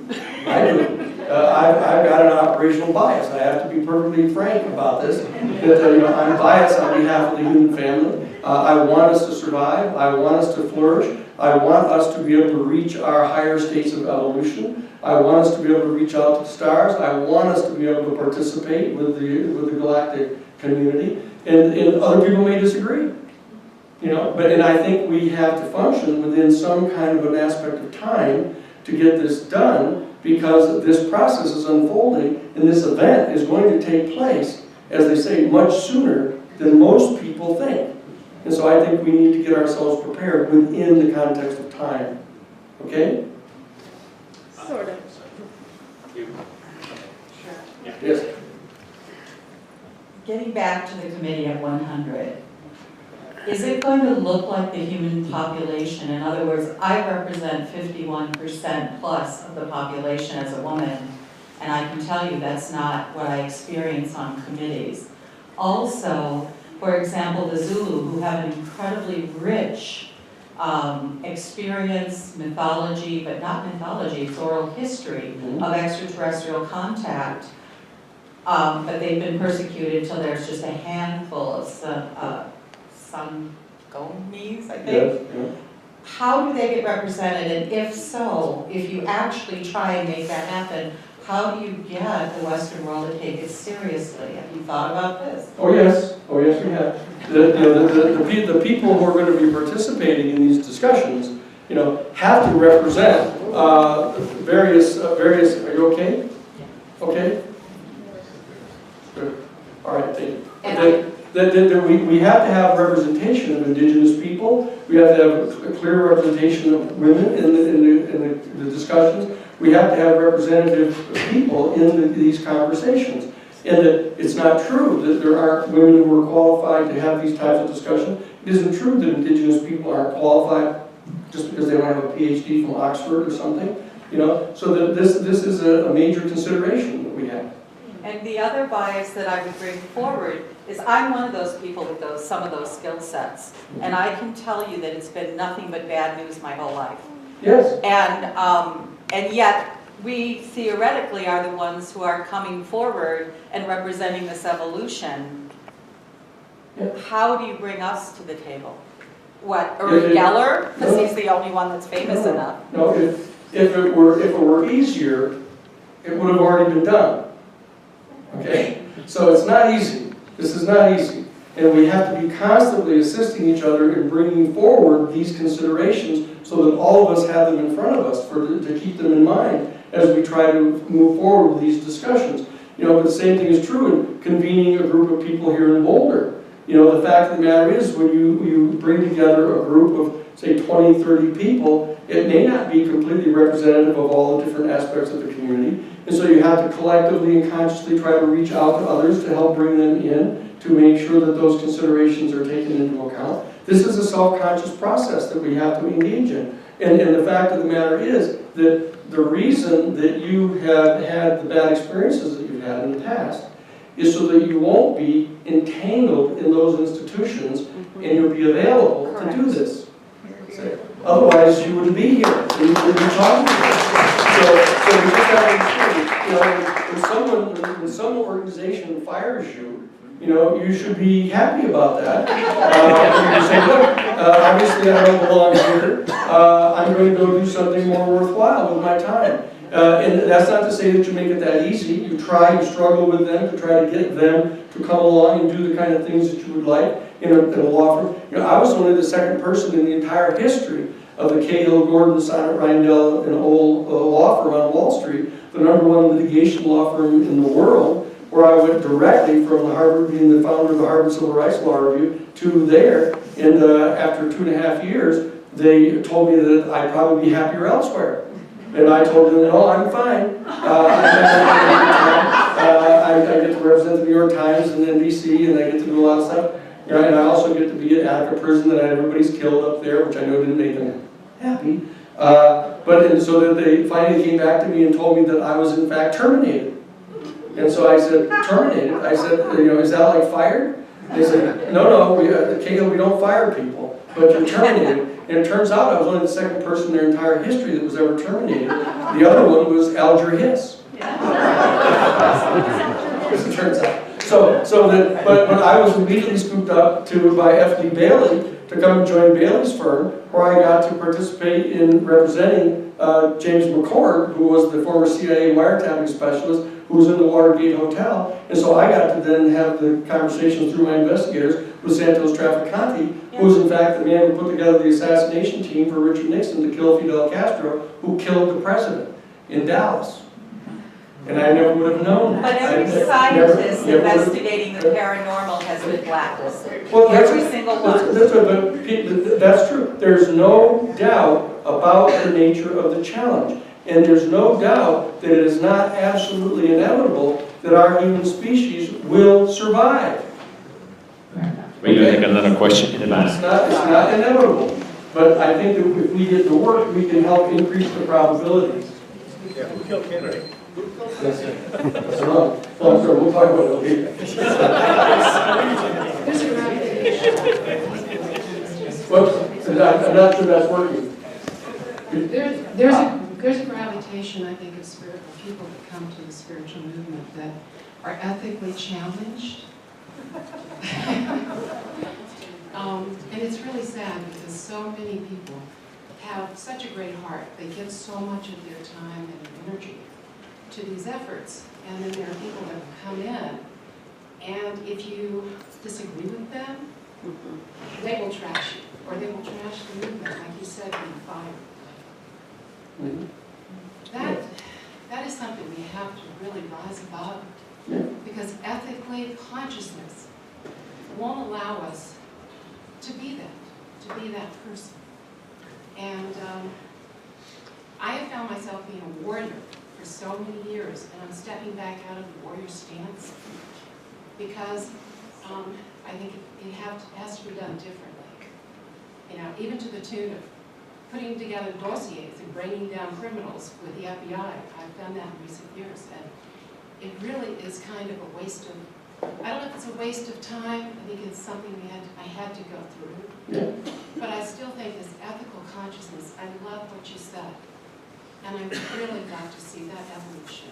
I've got an operational bias. I have to be perfectly frank about this. That, I'm biased on behalf of the human family. I want us to survive. I want us to flourish. I want us to be able to reach our higher states of evolution. I want us to be able to reach out to the stars. I want us to be able to participate with the galactic community. And other people may disagree. And I think we have to function within some kind of an aspect of time to get this done, because this process is unfolding and this event is going to take place, as they say, much sooner than most people think. And so I think we need to get ourselves prepared within the context of time. Okay? Sort of. You. Sure. Yes? Getting back to the committee at 100, is it going to look like the human population? In other words, I represent 51% plus of the population as a woman, and I can tell you that's not what I experience on committees. Also, for example, the Zulu, who have an incredibly rich experience, mythology, but not mythology, it's oral history of extraterrestrial contact, but they've been persecuted until there's just a handful of Sangomis, I think. Yes, yeah. How do they get represented? And if so, if you actually try and make that happen, how do you get the Western world to take it seriously? Have you thought about this? Oh yes, we have. The people who are going to be participating in these discussions, have to represent various. Are you okay? Okay. Good. All right. Thank you. We have to have representation of indigenous people. We have to have a clear representation of women in the discussions. We have to have representative people in these conversations. And that it's not true that there aren't women who are qualified to have these types of discussions. It isn't true that indigenous people aren't qualified just because they don't have a PhD from Oxford or something. So that this is a major consideration that we have. And the other bias that I would bring forward is I'm one of those people with some of those skill sets. And I can tell you that it's been nothing but bad news my whole life. Yes. And yet, we theoretically are the ones who are coming forward and representing this evolution. Yeah. How do you bring us to the table? What, Yeah, Uri yeah. Geller? Because No. he's the only one that's famous enough. No, if it were easier, it would have already been done. Okay? So it's not easy. This is not easy. And we have to be constantly assisting each other in bringing forward these considerations so that all of us have them in front of us to keep them in mind as we try to move forward with these discussions. You know, but the same thing is true in convening a group of people here in Boulder. You know, the fact of the matter is when you bring together a group of, say, 20, 30 people, it may not be completely representative of all the different aspects of the community. And so you have to collectively and consciously try to reach out to others to help bring them in, to make sure that those considerations are taken into account. This is a self-conscious process that we have to engage in. And the fact of the matter is that the reason that you have had the bad experiences that you've had in the past is so that you won't be entangled in those institutions and you'll be available to do this. Otherwise, you wouldn't be here and you wouldn't be talking to us. So we just have to, you know, when some organization fires you, you know, you should be happy about that. You say, look, obviously I don't belong here. I'm going to go do something more worthwhile with my time. And that's not to say that you make it that easy. You try, you struggle with them to try to get them to come along and do the kind of things that you would like in a law firm. You know, I was only the second person in the entire history of the Cahill, Gordon, Sonnet, Reindel, and old law firm on Wall Street, the #1 litigation law firm in the world, where I went directly from the Harvard, being the founder of the Harvard Civil Rights Law Review, to there. And after 2.5 years, they told me that I'd probably be happier elsewhere. And I told them, no, I'm fine. I get to represent the New York Times and NBC, and I get to do a lot of stuff. You know, and I also get to be at a prison that everybody's killed up there, which I know didn't make them happy. And so that they finally came back to me and told me that I was in fact terminated. And so I said, terminated? I said, you know, is that like fired? They said, no, at Cahill we don't fire people, but you're terminated. And it turns out I was only the second person in their entire history that was ever terminated. The other one was Alger Hiss. As it turns out. But I was immediately scooped up by F.D. Bailey to come and join Bailey's firm, where I got to participate in representing James McCord, who was the former CIA wiretapping specialist, who was in the Watergate Hotel. And so I got to then have the conversations through my investigators with Santos Trafficante, who was in fact the man who put together the assassination team for Richard Nixon to kill Fidel Castro, who killed the president in Dallas. And I never would have known that. But every scientist investigating the paranormal has been blacklisted. Well, every single one. That's true. There's no doubt about the nature of the challenge. And there's no doubt that it is not absolutely inevitable that our human species will survive. We're going to take another question in the back. It's not inevitable. But I think that if we get to work, we can help increase the probabilities. Yeah, who killed Kennedy? That's wrong. Well, sure, we'll talk about it later. Whoops, I'm not sure that's working. There's a gravitation, I think, of spiritual people that come to the spiritual movement that are ethically challenged. And it's really sad because so many people have such a great heart. They give so much of their time and energy to these efforts. And then there are people that come in, and if you disagree with them, they will trash you, or they will trash the movement, like you said, in the fire. That is something we have to really rise above, because ethically, consciousness won't allow us to be that person. And I have found myself being a warrior for so many years, and I'm stepping back out of the warrior stance because I think it has to be done differently. You know, even to the tune of putting together dossiers and bringing down criminals with the FBI. I've done that in recent years, it really is kind of a waste of, I don't know if it's a waste of time, I think it's something I had to go through. Yeah. But I still think this ethical consciousness, I love what you said. And I would really love to see that evolution.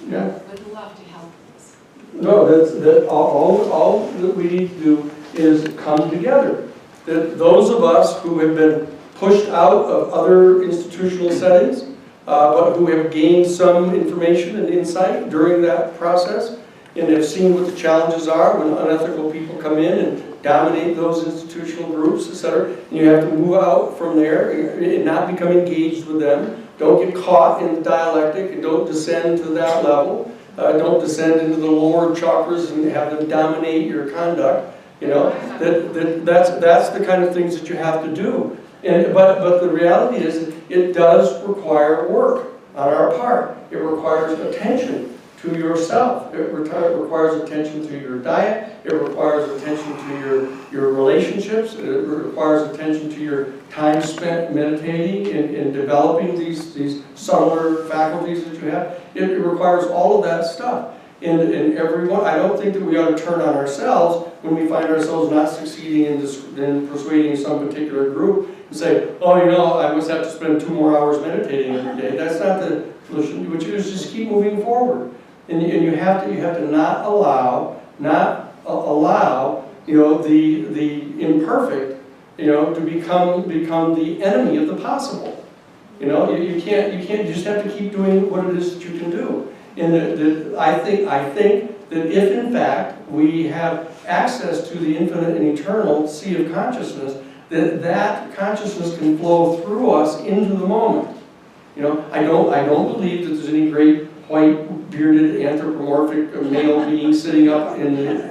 Yeah. Would love to help with this. No, all that we need to do is come together. That those of us who have been pushed out of other institutional settings, but who have gained some information and insight during that process, and have seen what the challenges are when unethical people come in and dominate those institutional groups, etc. And you have to move out from there and not become engaged with them. Don't get caught in the dialectic and don't descend to that level. Don't descend into the lower chakras and have them dominate your conduct. You know, that's the kind of things that you have to do. But the reality is, it does require work on our part. It requires attention to yourself. It requires attention to your diet. It requires attention to your relationships. It requires attention to your time spent meditating and developing these subtler faculties that you have. It requires all of that stuff. And everyone, I don't think that we ought to turn on ourselves when we find ourselves not succeeding in persuading some particular group and say, oh, you know, I must have to spend 2 more hours meditating every day. That's not the solution. What you do is just keep moving forward. And you have to not allow, you know, the imperfect, you know, to become the enemy of the possible. You know, you just have to keep doing what it is that you can do. And I think that if in fact we have access to the infinite and eternal sea of consciousness, that consciousness can flow through us into the moment. You know, I don't believe that there's any great white bearded anthropomorphic male being sitting up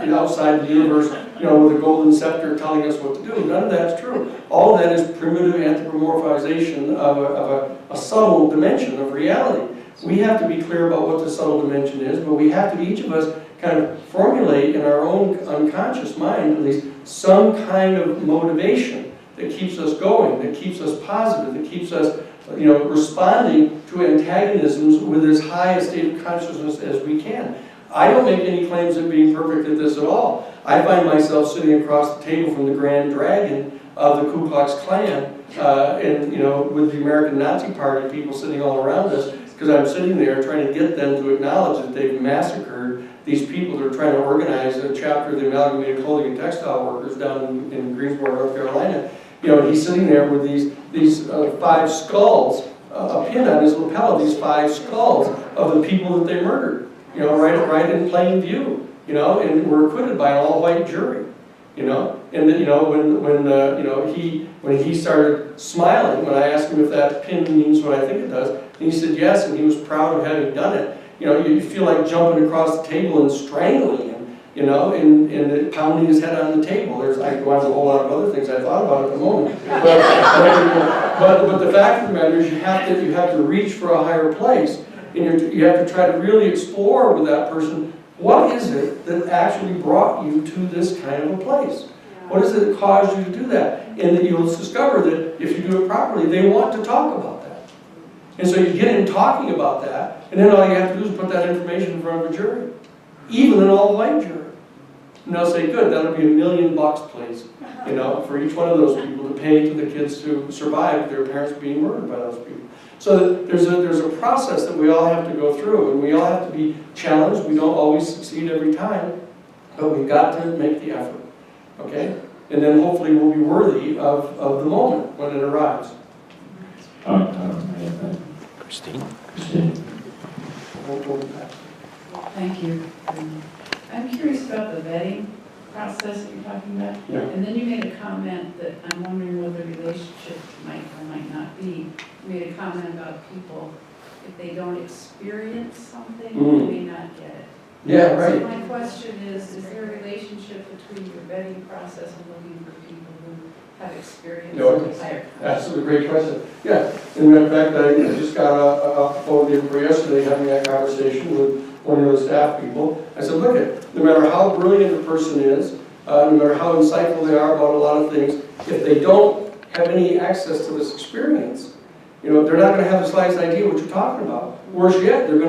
outside the universe, you know, with a golden scepter telling us what to do. None of that's true. All of that is primitive anthropomorphization of a subtle dimension of reality. We have to be clear about what the subtle dimension is, but we have to, each of us, kind of formulate in our own unconscious mind, at least, some kind of motivation that keeps us going, that keeps us positive, that keeps us, you know, responding to antagonisms with as high a state of consciousness as we can. I don't make any claims of being perfect at this at all. I find myself sitting across the table from the Grand Dragon of the Ku Klux Klan, and, you know, with the American Nazi Party people sitting all around us, because I'm sitting there trying to get them to acknowledge that they've massacred these people that are trying to organize a chapter of the Amalgamated Clothing and Textile Workers down in Greensboro, North Carolina. You know, and he's sitting there with these 5 skulls, a pin on his lapel, these 5 skulls of the people that they murdered. You know, right in plain view. You know, and were acquitted by an all-white jury. You know, and then, you know, when he started smiling when I asked him if that pin means what I think it does, and he said yes, and he was proud of having done it. You know, you feel like jumping across the table and strangling him, you know, and pounding his head on the table. I go on to a whole lot of other things I thought about at the moment. But the fact of the matter is, you have to reach for a higher place, and you have to try to really explore with that person, what is it that actually brought you to this kind of a place? What is it that caused you to do that? And that you'll discover that if you do it properly, they want to talk about that. And so you get in talking about that, and then all you have to do is put that information in front of a jury, even an all-white jury. And they'll say, good, that'll be $1 million, please, you know, for each one of those people to pay to the kids to survive their parents being murdered by those people. So there's a process that we all have to go through, and we all have to be challenged. We don't always succeed every time, but we've got to make the effort, okay? And then hopefully we'll be worthy of the moment when it arrives. Christine? Thank you. I'm curious about the vetting process that you're talking about. Yeah. And then you made a comment that I'm wondering what the relationship might or might not be. You made a comment about people, if they don't experience something, they may not get it. Yeah, right. So my question is there a relationship between your vetting process and looking for people who have experience in higher consciousness? That's a great question. Yeah, in fact, I just got a phone in yesterday having that conversation with one of the staff people. I said, look, no matter how brilliant a person is, no matter how insightful they are about a lot of things, if they don't have any access to this experience, you know, they're not going to have the slightest idea what you're talking about. Worse yet, they're going to